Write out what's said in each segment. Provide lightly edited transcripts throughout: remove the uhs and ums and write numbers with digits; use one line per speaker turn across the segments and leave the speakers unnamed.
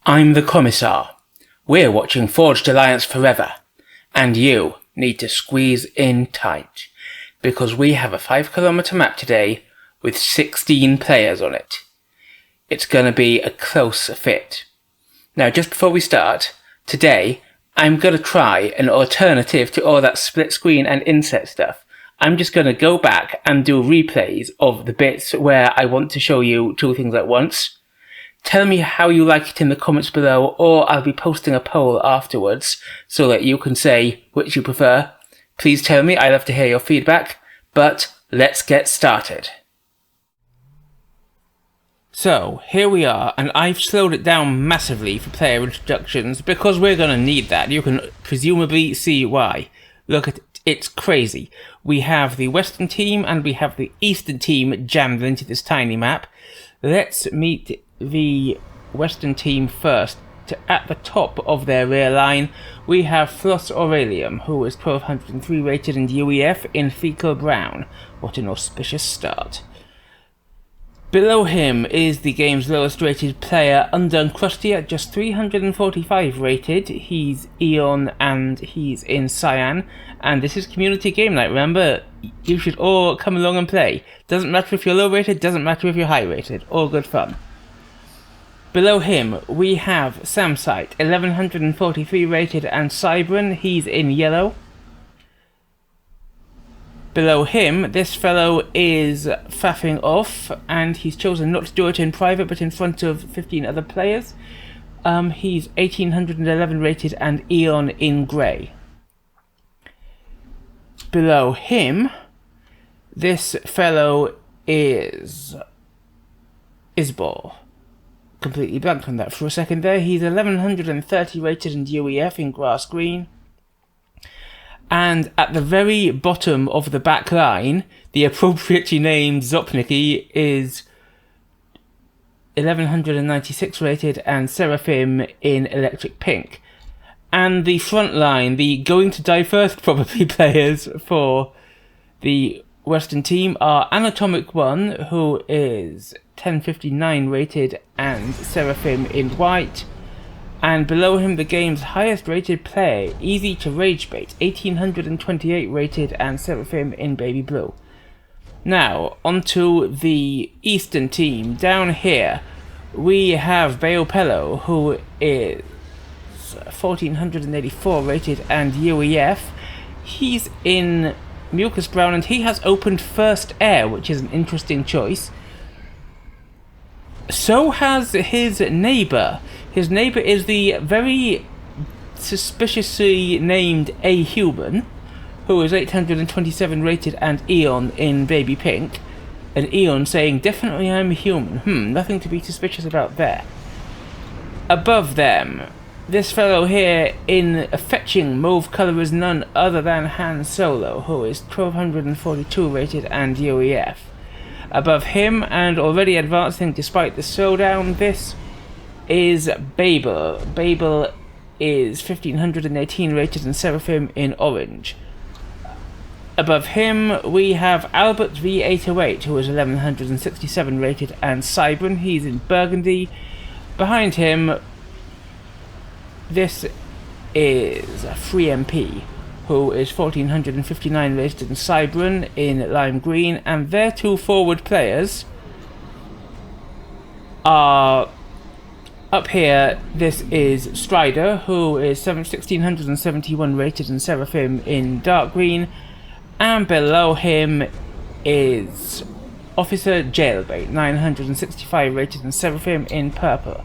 I'm the Commissar. We're watching Forged Alliance forever, and you need to squeeze in tight, because we have a 5-kilometre map today with 16 players on it. It's going to be a close fit. Now, just before we start, today I'm going to try an alternative to all that split screen and inset stuff. I'm just going to go back and do replays of the bits where I want to show you two things at once. Tell me how you like it in the comments below, or I'll be posting a poll afterwards so that you can say which you prefer. Please tell me, I love to hear your feedback, but let's get started. So, here we are, and I've slowed it down massively for player introductions because we're going to need that. You can presumably see why. Look at it, it's crazy. We have the Western team and we have the Eastern team jammed into this tiny map. Let's meet the Western team first. At the top of their rear line, we have FlosAurelium, who is 1203 rated in UEF in fecal brown. What an auspicious start. Below him is the game's lowest rated player, UndoneCrusty, at just 345 rated. He's Eon and he's in Cyan. And this is community game night, remember? You should all come along and play. Doesn't matter if you're low rated, doesn't matter if you're high rated. All good fun. Below him, we have Samsite, 1143 rated and Cybran. He's in yellow. Below him, this fellow is FaffingOff, and he's chosen not to do it in private, but in front of 15 other players. He's 1811 rated and Eon in grey. Below him, this fellow is Ysball. Completely blanked on that for a second there. He's 1130 rated and UEF in grass green. And at the very bottom of the back line, the appropriately named zopniky is 1196 rated and Seraphim in electric pink. And the front line, the going to die first probably players for the Western team are Anatomic 1, who is 1059 rated and Seraphim in white. And below him, the game's highest rated player, Easy to Ragebait, 1828 rated and Seraphim in baby blue. Now, onto the Eastern team. Down here, we have bayopello, who is 1484 rated and UEF. He's in mucus brown and he has opened first air, which is an interesting choice. So has his neighbour. His neighbour is the very suspiciously named A Human, who is 827 rated and Eon in baby pink. And Eon saying, definitely I'm a human. Nothing to be suspicious about there. Above them, this fellow here in a fetching mauve colour is none other than HanSolo, who is 1242 rated and UEF. Above him, and already advancing despite the slowdown, this is Babel. Babel is 1518 rated and Seraphim in orange. Above him, we have Albert V808, who is 1167 rated and Cybran. He's in burgundy. Behind him, this is freemp, who is 1459 rated and Cybran in lime green, and their two forward players are up here. This is Strydxr, who is 1671 rated and Seraphim in dark green, and below him is Officer-Jailbait, 965 rated and Seraphim in purple.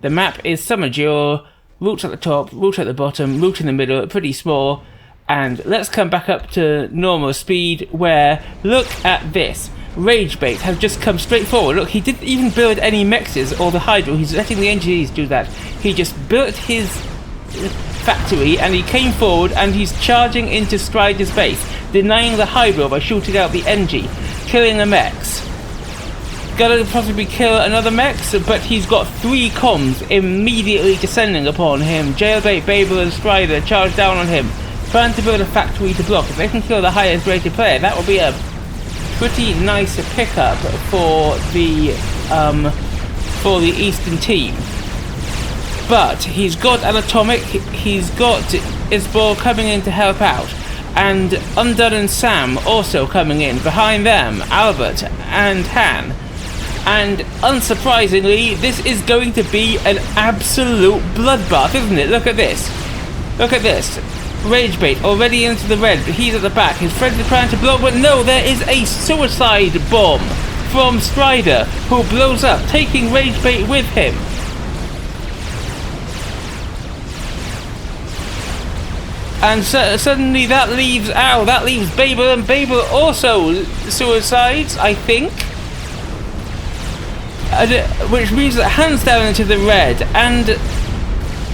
The map is Summer-Duel, route at the top, route at the bottom, route in the middle, pretty small. And let's come back up to normal speed, where, look at this. Ragebait has just come straight forward. Look, he didn't even build any mexes or the hydro. He's letting the engineers do that. He just built his factory and he came forward and he's charging into Strydxr's base, denying the hydro by shooting out the engie, killing a mex. Gonna possibly kill another mex, but he's got 3 comms immediately descending upon him. Jailbait, Babel and Strydxr charge down on him, trying to build a factory to block. If they can kill the highest rated player, that will be a pretty nice pickup for the Eastern team. But he's got an atomic, he's got Ysball coming in to help out, and Undone and Sam also coming in. Behind them, Albert and Han. And unsurprisingly, this is going to be an absolute bloodbath, isn't it? Look at this. Look at this. Ragebait already into the red, but he's at the back. His friends are trying to blow, but no, there is a suicide bomb from Strydxr, who blows up, taking Ragebait with him. And suddenly that leaves Babel, and Babel also suicides, I think. Which means that Han's down into the red, and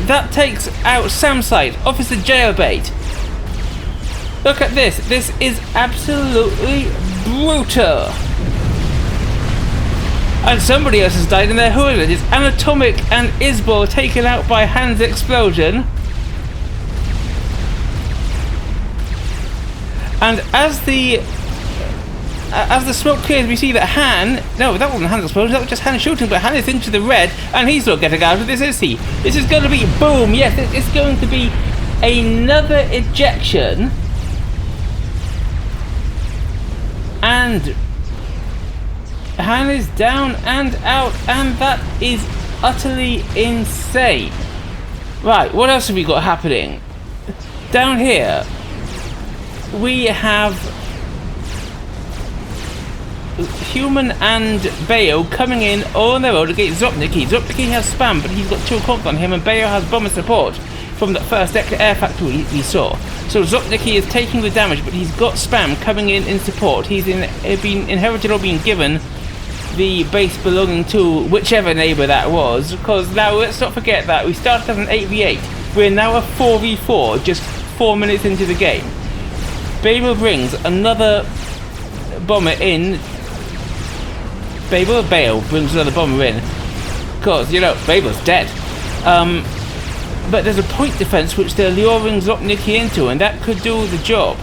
that takes out Sam's side, Officer-Jailbait. Look at this. This is absolutely brutal. And somebody else has died in there. Who is it? It's Anatomic and Ysball taken out by Han's explosion. And as the smoke clears, we see that Han... No, that wasn't Han's explosion, that was just Han shooting, but Han is into the red, and he's not getting out of this, is he? This is going to be... Boom! Yes, it's going to be another ejection. And Han is down and out, and that is utterly insane. Right, what else have we got happening? Down here, we have Human and Bayo coming in all on their own against Zopniky. Zopniky has spam, but he's got 2 comps on him, and Bayo has bomber support from the first air factory we saw. So Zopniky is taking the damage, but he's got spam coming in support. He's been inherited or been given the base belonging to whichever neighbour that was, because now let's not forget that we started as an 8v8. We're now a 4v4 just 4 minutes into the game. Babel brings another bomber in. Bayo brings another bomber in, because, you know, Babel's dead. But there's a point defense which they're luring Zopniky into, and that could do the job.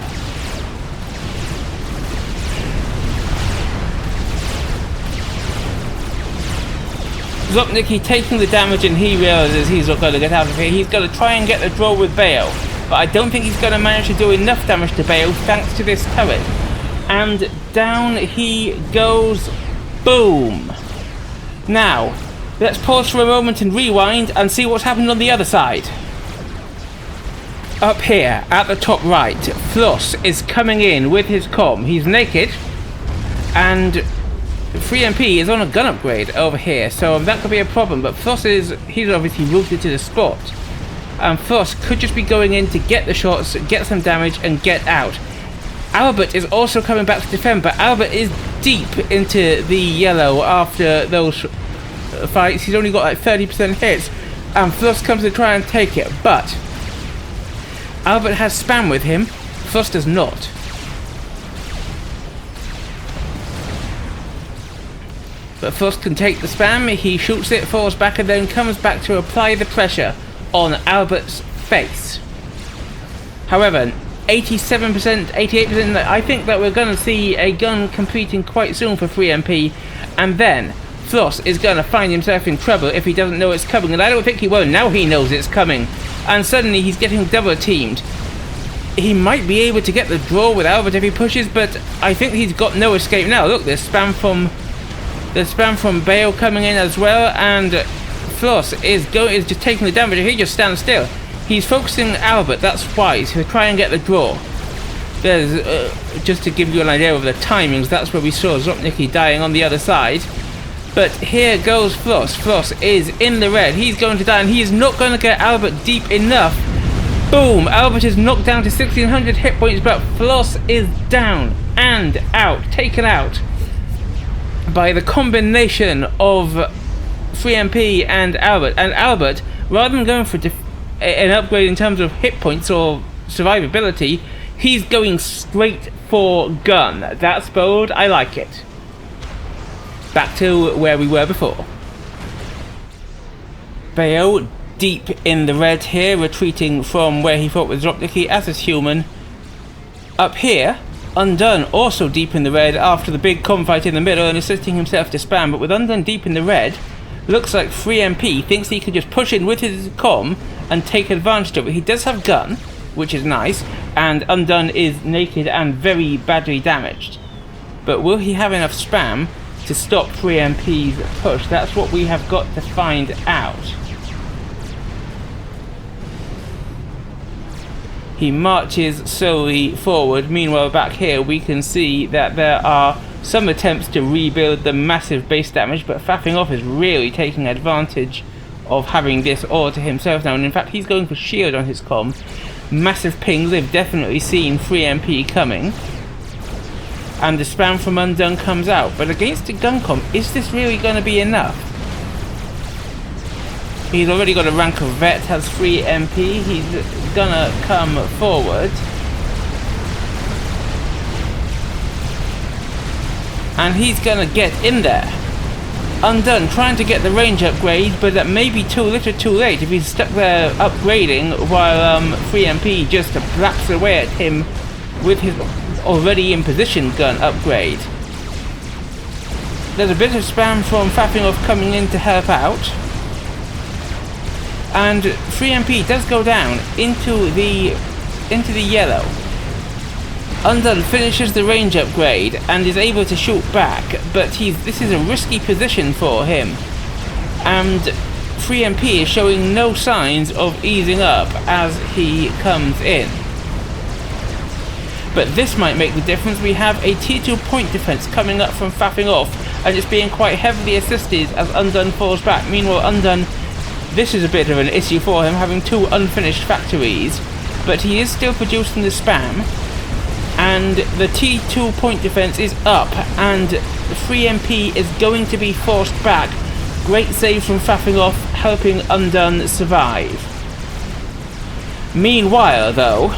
Zopniky taking the damage, and he realizes he's not going to get out of here. He's going to try and get the draw with Bayo, but I don't think he's going to manage to do enough damage to Bayo thanks to this turret. And down he goes. Boom! Now, let's pause for a moment and rewind and see what's happened on the other side. Up here, at the top right, Floss is coming in with his comm. He's naked, and freemp is on a gun upgrade over here, so that could be a problem, but he's obviously routed to the spot. And Floss could just be going in to get the shots, get some damage, and get out. Albert is also coming back to defend, but Albert is deep into the yellow after those fights. He's only got like 30% hits, and Floss comes to try and take it, but Albert has spam with him. Floss does not. But Floss can take the spam, he shoots it, falls back, and then comes back to apply the pressure on Albert's face. However, 87%, 88%, I think that we're going to see a gun completing quite soon for freemp, and then Floss is going to find himself in trouble if he doesn't know it's coming, and I don't think he will. Now he knows it's coming, and suddenly he's getting double teamed. He might be able to get the draw with Albert if he pushes, but I think he's got no escape now. Look, there's spam from Bayo coming in as well, and Floss is just taking the damage, and he just stands still. He's focusing Albert, that's wise, he'll try and get the draw. There's, just to give you an idea of the timings, that's where we saw Zopniky dying on the other side. But here goes Floss. Floss is in the red, he's going to die, and he is not going to get Albert deep enough. Boom! Albert is knocked down to 1600 hit points, but Floss is down and out, taken out by the combination of freemp and Albert. And Albert, rather than going for an upgrade in terms of hit points or survivability, he's going straight for gun. That's bold, I like it. Back to where we were before. Bayo deep in the red here, retreating from where he fought with Zopniky, as is Human. Up here, Undone also deep in the red after the big comm fight in the middle and assisting himself to spam, but with Undone deep in the red, Looks like FreeMP thinks he can just push in with his comm and take advantage of it. He does have gun, which is nice, and Undone is naked and very badly damaged. But will he have enough spam to stop FreeMP's push? That's what we have got to find out. He marches slowly forward. Meanwhile, back here we can see that there are some attempts to rebuild the massive base damage, but FaffingOff is really taking advantage of having this all to himself now, and in fact he's going for shield on his comm. Massive pings, they've definitely seen FreeMP coming, and the spam from Undone comes out. But against a gun comm, is this really going to be enough? He's already got a rank of vet, has FreeMP, he's gonna come forward. And he's gonna get in there. Undone trying to get the range upgrade, but that may be too little too late if he's stuck there upgrading while FreeMP just blaps away at him with his already in position gun upgrade. There's a bit of spam from FaffingOff coming in to help out. And FreeMP does go down into the yellow. Undone finishes the range upgrade and is able to shoot back, but this is a risky position for him. And FreeMP is showing no signs of easing up as he comes in. But this might make the difference. We have a T2 point defense coming up from FaffingOff, and it's being quite heavily assisted as Undone falls back. Meanwhile, Undone, this is a bit of an issue for him, having 2 unfinished factories, but he is still producing the spam, and the T2 point defense is up, and FreeMP is going to be forced back. Great save from FaffingOff, helping Undone survive. Meanwhile, though,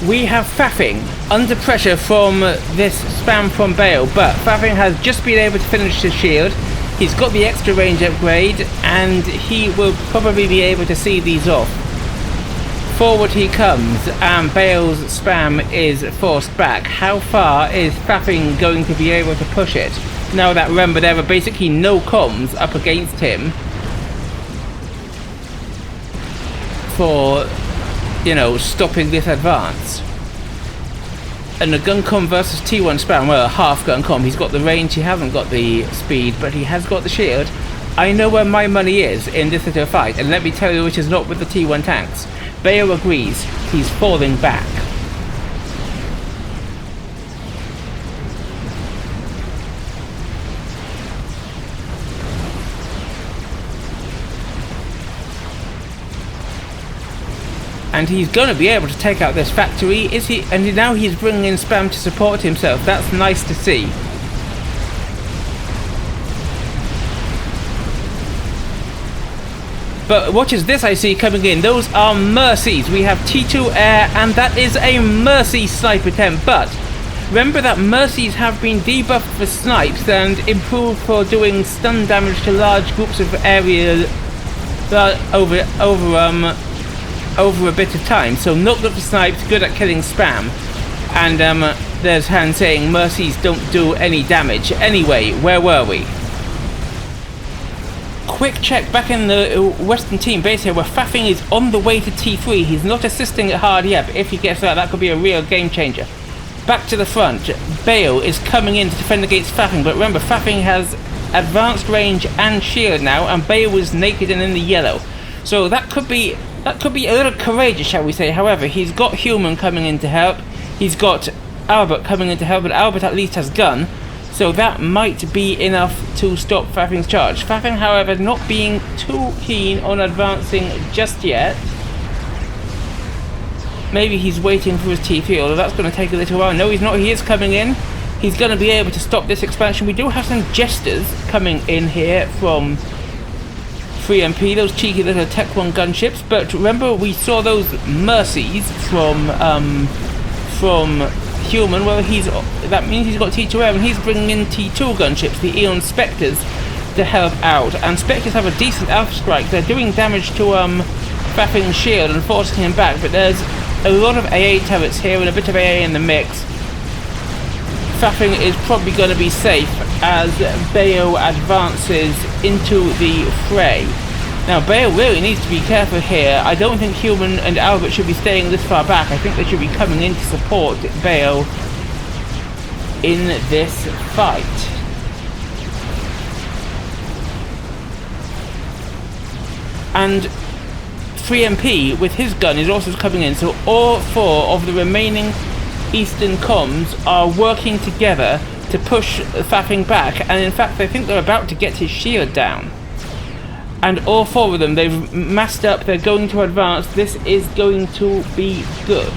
we have Faffing under pressure from this spam from Babel, but Faffing has just been able to finish his shield. He's got the extra range upgrade, and he will probably be able to see these off. Forward he comes, and Babel's spam is forced back. How far is Faffing going to be able to push it? Now that, remember, there are basically no comms up against him for, stopping this advance. And a gun comm versus T1 spam, well, a half gun comm. He's got the range, he hasn't got the speed, but he has got the shield. I know where my money is in this little fight, and let me tell you, it is not with the T1 tanks. Babel agrees, he's falling back. And he's going to be able to take out this factory, is he? And now he's bringing in spam to support himself. That's nice to see. But watch as this I see coming in. Those are Mercies. We have T2 air, and that is a Mercy snipe attempt. But remember that Mercies have been debuffed for snipes and improved for doing stun damage to large groups of areas over a bit of time. So not good for snipes, good at killing spam. And there's Han saying Mercies don't do any damage. Anyway, where were we? Quick check back in the Western team base here, where Faffing is on the way to T3. He's not assisting it hard yet, but if he gets that could be a real game changer. Back to the front, Babel is coming in to defend against Faffing, but remember, Faffing has advanced range and shield now, and Babel is naked and in the yellow. So that could be a little courageous, shall we say. However, he's got Human coming in to help. He's got Albert coming in to help, but Albert at least has gun. So that might be enough to stop Faffing's charge. Faffing, however, not being too keen on advancing just yet. Maybe he's waiting for his TP, although that's going to take a little while. No, he's not. He is coming in. He's going to be able to stop this expansion. We do have some jesters coming in here from FreeMP, those cheeky little Tech 1 gunships. But remember, we saw those Mercies from Human. Well, that means he's got T2 air, and he's bringing in T2 gunships, the Eon Spectres, to help out. And Spectres have a decent alpha strike. They're doing damage to Faffing's shield and forcing him back, but there's a lot of AA turrets here and a bit of AA in the mix. Faffing is probably going to be safe as Bayo advances into the fray. Now, Bayo really needs to be careful here. I don't think Human and Albert should be staying this far back. I think they should be coming in to support Bayo in this fight. And freemp with his gun is also coming in, so all 4 of the remaining Eastern comms are working together to push Faffing back, and in fact I think they're about to get his shield down. And all 4 of them, they've massed up, they're going to advance. This is going to be good.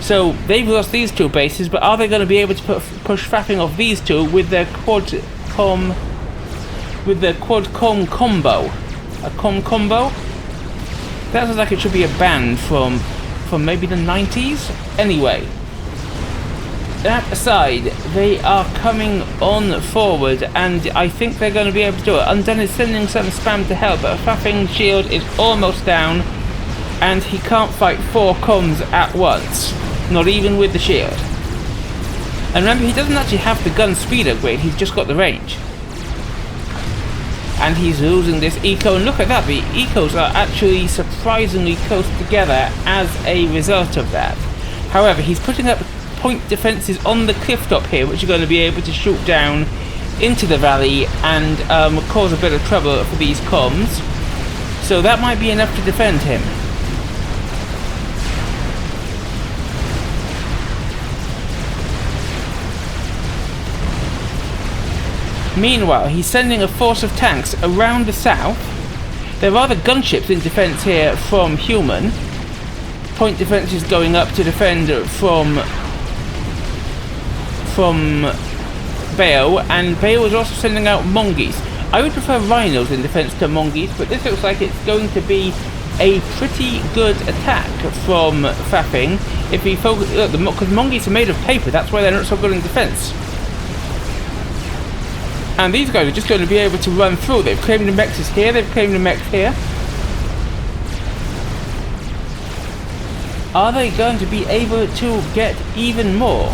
So they've lost these 2 bases, but are they going to be able to push Faffing off these 2 with their quad-com combo? A combo? That sounds like it should be a band from maybe the 90s? Anyway, that aside, they are coming on forward, and I think they're going to be able to do it. Undone is sending some spam to help, but Faffing's shield is almost down, and he can't fight 4 comms at once, not even with the shield. And remember, he doesn't actually have the gun speed upgrade, he's just got the range. And he's losing this eco, and look at that, the ecos are actually surprisingly close together as a result of that. However, he's putting up point defences on the cliff top here, which are going to be able to shoot down into the valley and cause a bit of trouble for these comms. So that might be enough to defend him. Meanwhile, he's sending a force of tanks around the south. There are the gunships in defence here from Human. Point defence is going up to defend from Bayo, and Bayo is also sending out mongeese. I would prefer rhinos in defence to mongeese, but this looks like it's going to be a pretty good attack from Faffing if he focuses, because mongeese are made of paper, that's why they're not so good in defence. And these guys are just going to be able to run through. They've claimed the mexes here, they've claimed the mechs here. Are they going to be able to get even more?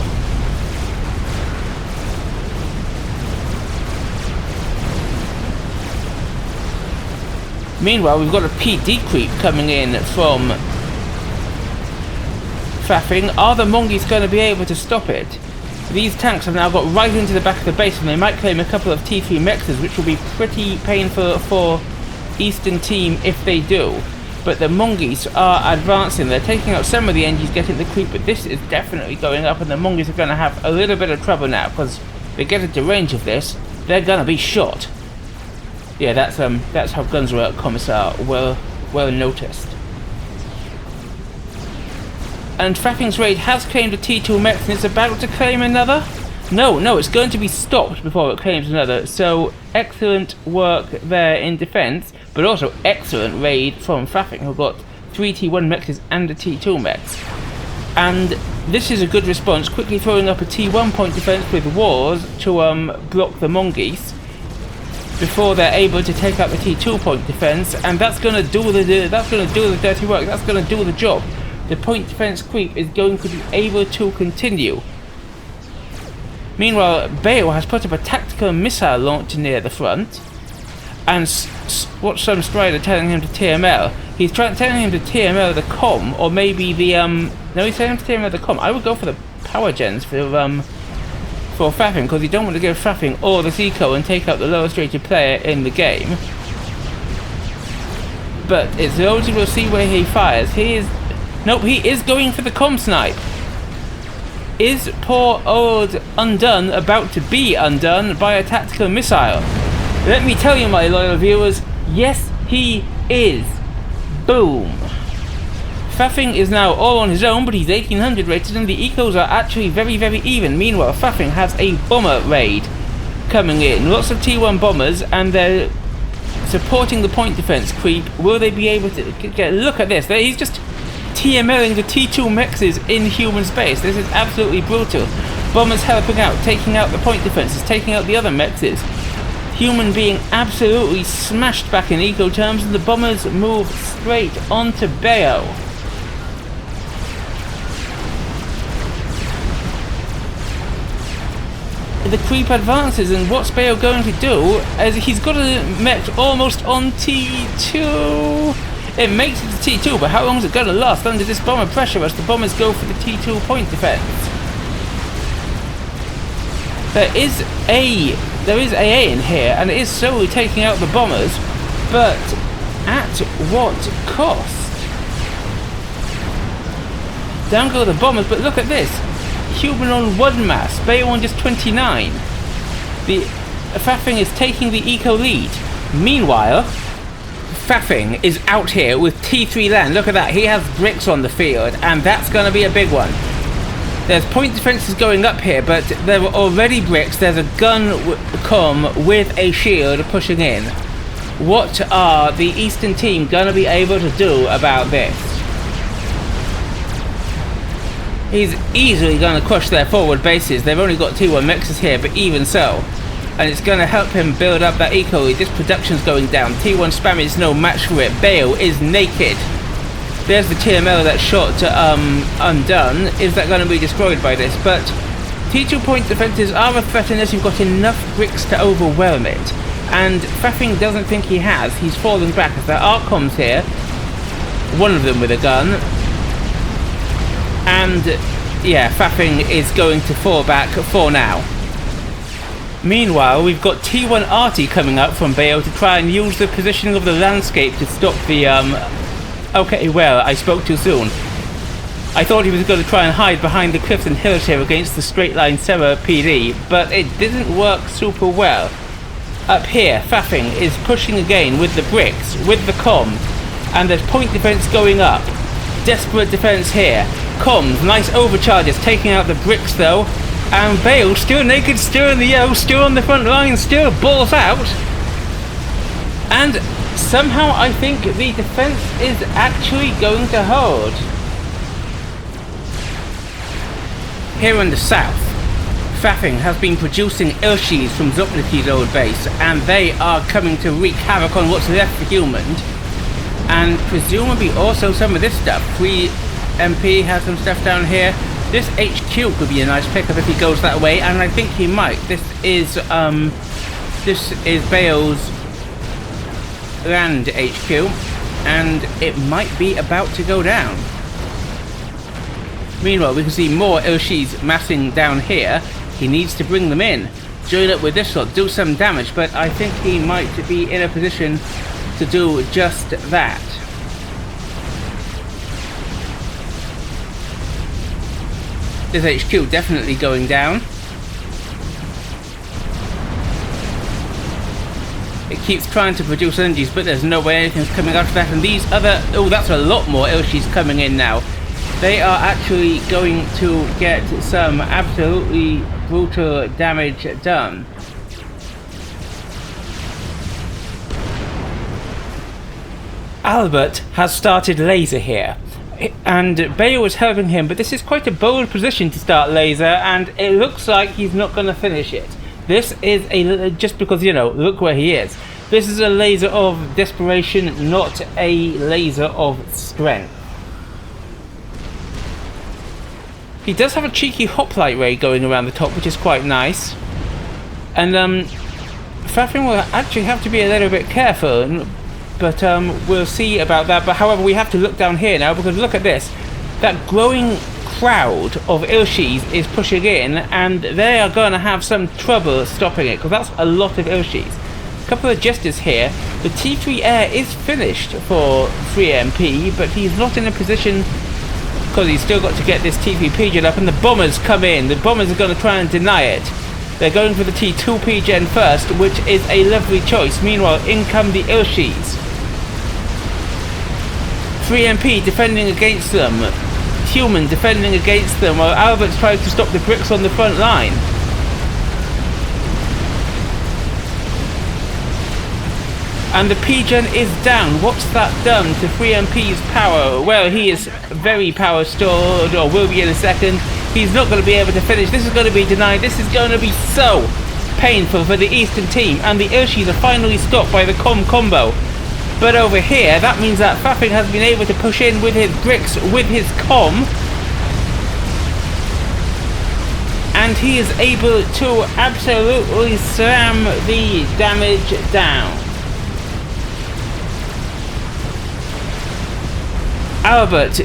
Meanwhile, we've got a PD creep coming in from Faffing. Are the mongeese going to be able to stop it? These tanks have now got right into the back of the base, and they might claim a couple of T3 mexes, which will be pretty painful for Eastern team if they do. But the mongeese are advancing. They're taking out some of the engines, getting the creep, but this is definitely going up, and the mongeese are going to have a little bit of trouble now, because if they get into range of this, they're going to be shot. Yeah, that's how guns work, Commissar. Well noticed. And Faffing's raid has claimed a T2 mech, and it's about to claim another? No, it's going to be stopped before it claims another. So, excellent work there in defense, but also excellent raid from Faffing, who got 3 T1 mechs and a T2 mechs. And this is a good response, quickly throwing up a T1 point defense with wars to block the mongeese before they're able to take out the T2 point defense, and that's going to do the dirty work. That's going to do the job. The point defense creep is going to be able to continue. Meanwhile, Bayo has put up a tactical missile launcher near the front, and what's some Strydxr telling him to TML? He's telling him to TML the com, or maybe the no, he's telling him to TML the com. I would go for the power gens for Faffing, because you don't want to give Faffing all this eco and take out the lowest rated player in the game. But it's Rosie, we'll see where he fires. Nope, he is going for the com snipe. Is poor old Undone about to be undone by a tactical missile? Let me tell you, my loyal viewers, yes he is. Boom. Faffing is now all on his own, but he's 1800 rated, and the ecos are actually very, very even. Meanwhile, Faffing has a bomber raid coming in. Lots of T1 bombers, and they're supporting the point defense creep. Will they be able to get... Look at this. He's just TMLing the T2 mexes in human space. This is absolutely brutal. Bombers helping out, taking out the point defenses, taking out the other mexes. Human being absolutely smashed back in eco terms, and the bombers move straight onto Bayo. the creep advances, and what's Bayopello going to do is he's got a mech almost on T2. It makes it to T2, but how long is it going to last under this bomber pressure as the bombers go for the T2 point defense? There is AA in here, and it is slowly taking out the bombers, but at what cost? Down go the bombers, but look at this. Human on 1 mass, Bayopello on just 29. The Faffing is taking the eco lead. Meanwhile, Faffing is out here with T3 land. Look at that, he has bricks on the field, and that's going to be a big one. There's point defenses going up here, but there were already bricks. There's a gun com with a shield pushing in. What are the Eastern team going to be able to do about this? He's easily going to crush their forward bases. They've only got T1 mexes here, but even so. And it's going to help him build up that eco lead. This production's going down. T1 spam is no match for it. Bayopello is naked. There's the TML that shot undone. Is that going to be destroyed by this? But T2 point defenses are a threat unless you've got enough bricks to overwhelm it. And Faffing doesn't think he has. He's falling back as there are comms here. One of them with a gun. And yeah, Faffing is going to fall back for now. Meanwhile, we've got T1 Arty coming up from Bayopello to try and use the positioning of the landscape to stop the okay, well, I spoke too soon. I thought he was going to try and hide behind the cliffs and hills here against the straight line Sarah PD, but it didn't work super well. Up here, Faffing is pushing again with the bricks, with the comms, and there's point defense going up. Desperate defense here. Comms, nice overcharges, taking out the bricks though. And Bayopello still naked, still in the yellow, still on the front line, still balls out. And somehow I think the defense is actually going to hold. Here in the south, Faffing has been producing Ilshis from Zopniky's old base, and they are coming to wreak havoc on what's left for humans. And presumably also some of this stuff. FreeMP has some stuff down here. This HQ could be a nice pickup if he goes that way, and I think he might. This is Bayopello's land HQ, and it might be about to go down. Meanwhile, we can see more Ilshis massing down here. He needs to bring them in, join up with this lot, do some damage, but I think he might be in a position to do just that. This HQ definitely going down. It keeps trying to produce energies, but there's no way anything's coming out of that. And these other... oh, that's a lot more Ilshis coming in now. They are actually going to get some absolutely brutal damage done. Albert has started laser here, and Bayopello is helping him, but this is quite a bold position to start laser, and it looks like he's not going to finish it. This is a, just because, you know, look where he is. This is a laser of desperation, not a laser of strength. He does have a cheeky hoplite ray going around the top, which is quite nice. And Faffing will actually have to be a little bit careful, but we'll see about that. But however, we have to look down here now, because look at this. That growing crowd of Ilshis is pushing in, and they are going to have some trouble stopping it, because that's a lot of Ilshis. A couple of jesters here. The T3 air is finished for FreeMP, but he's not in a position, because he's still got to get this T3 P-Gen up, and the bombers come in. The bombers are going to try and deny it. They're going for the T2 P-Gen first, which is a lovely choice. Meanwhile, in come the Ilshis. FreeMP defending against them. Human defending against them, while Albert tries to stop the bricks on the front line. And the P-Gen is down. What's that done to FreeMP's power? Well, he is very power stored, or will be in a second. He's not going to be able to finish. This is going to be denied. This is going to be so painful for the Eastern team. And the Ilshis are finally stopped by the combo. But over here, that means that Faffing has been able to push in with his bricks, with his com. and he is able to absolutely slam the damage down. Albert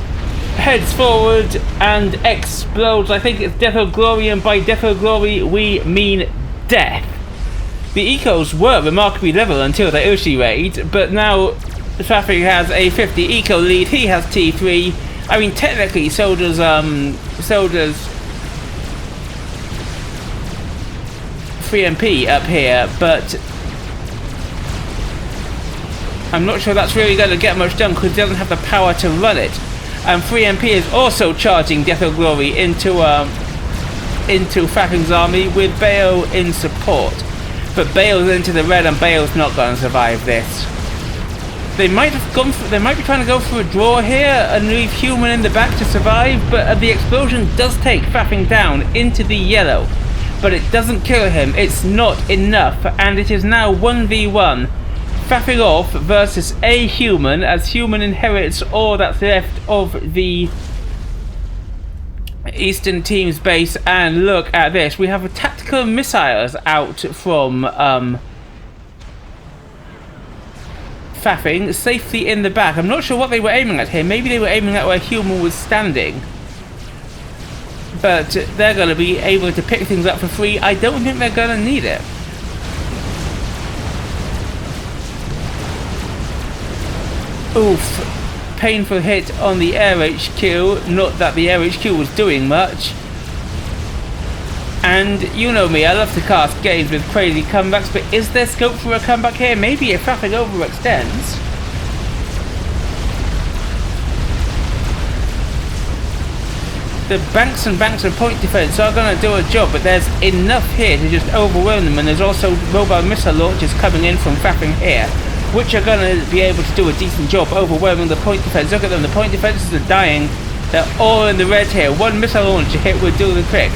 heads forward and explodes. I think it's Death of Glory, and by Death of Glory we mean death. The ecos were remarkably level until the Ushi raid, but now Faffing has a 50 eco lead. He has T3. I mean, technically, so does freemp up here, but I'm not sure that's really going to get much done because he doesn't have the power to run it. And freemp is also charging Death of Glory into Faffing's army with Bale in support. But Bale's into the red, and Bale's not going to survive this. They might be trying to go for a draw here and leave Human in the back to survive, but the explosion does take Faffing down into the yellow. But it doesn't kill him, it's not enough, and it is now 1v1. FaffingOff versus a Human, as Human inherits all that's left of the Eastern team's base. And look at this, we have tactical missiles out from Faffing, safely in the back. I'm not sure what they were aiming at here. Maybe they were aiming at where Human was standing. But they're going to be able to pick things up for free. I don't think they're going to need it. Oof. Painful hit on the Air HQ. Not that the Air HQ was doing much. And you know me, I love to cast games with crazy comebacks, but is there scope for a comeback here? Maybe if Faffing overextends. The banks and banks of point defense are going to do a job, but there's enough here to just overwhelm them, and there's also mobile missile launches coming in from Faffing here, which are going to be able to do a decent job overwhelming the point defense. Look at them, the point defenses are dying. They're all in the red here. One missile launch hit would do the trick.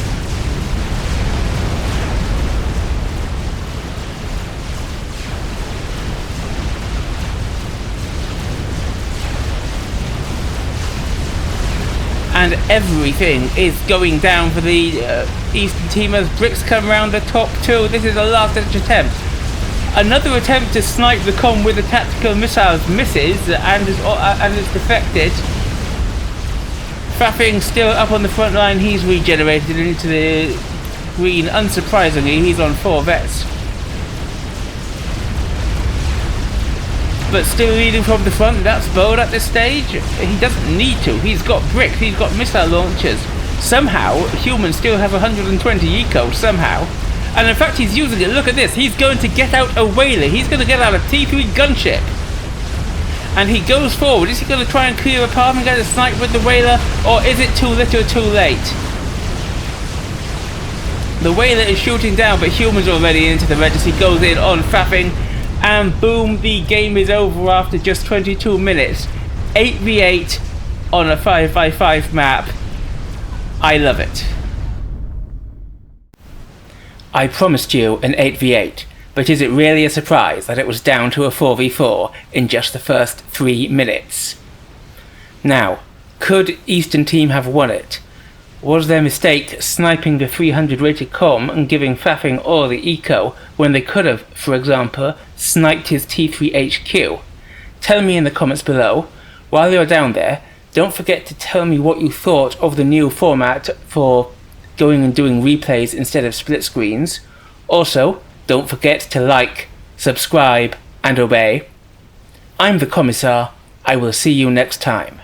And everything is going down for the Eastern team as bricks come around the top two. This is a last ditch attempt. Another attempt to snipe the com with the tactical missiles misses and is defected. Faffing still up on the front line. He's regenerated into the green. Unsurprisingly, he's on 4 vets. But still leading from the front. That's bold at this stage. He doesn't need to. He's got bricks. He's got missile launchers. Somehow, Human still has 120 eco. Somehow. And in fact, he's using it. Look at this. He's going to get out a whaler. He's going to get out a T3 gunship. And he goes forward. Is he going to try and clear a path and get a snipe with the whaler? Or is it too little too late? The whaler is shooting down, but Human's already into the red as he goes in on Faffing. And boom, the game is over after just 22 minutes. 8v8 on a 5x5 map. I love it. I promised you an 8v8, but is it really a surprise that it was down to a 4v4 in just the first 3 minutes? Now, could Eastern Team have won it? Was their mistake sniping the 300 rated com and giving Faffing all the eco when they could have, for example, sniped his T3 HQ? Tell me in the comments below. While you're down there, don't forget to tell me what you thought of the new format for going and doing replays instead of split screens. Also, don't forget to like, subscribe, and obey. I'm the Commissar. I will see you next time.